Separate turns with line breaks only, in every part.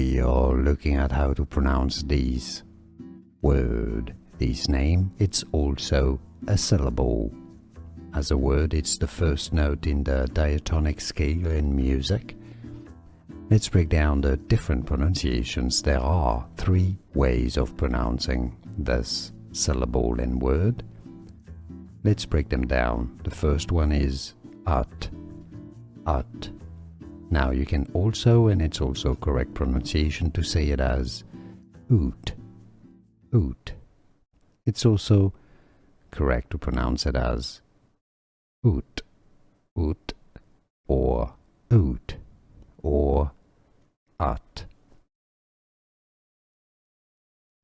We are looking at how to pronounce these word. This name, it's also a syllable. As a word, it's the first note in the diatonic scale in music. Let's break down the different pronunciations. There are 3 ways of pronouncing this syllable and word. Let's break them down. The first one is ut. Ut. Now you can also, and it's also correct pronunciation to say it as oot. Oot. It's also correct to pronounce it as oot. Oot. Or oot. Or ut.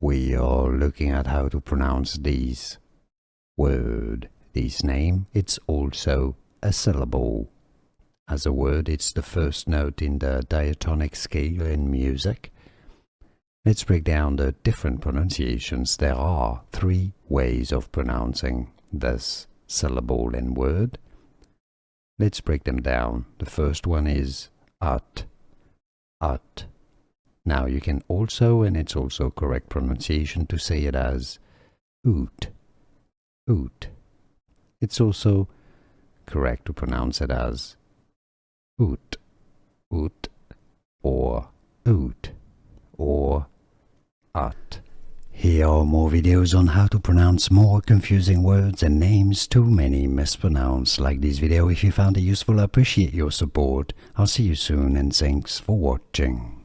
We are looking at how to pronounce these word. This name, it's also a syllable. As a word, it's the first note in the diatonic scale in music. Let's break down the different pronunciations. There are 3 ways of pronouncing this syllable and word. Let's break them down. The first one is ut. Ut. Now you can also, and it's also correct pronunciation to say it as oot. Oot. It's also correct to pronounce it as oot. Oot. Or oot. Or ut. Here are more videos on how to pronounce more confusing words and names too many mispronounced. Like this video if you found it useful. I appreciate your support. I'll see you soon and thanks for watching.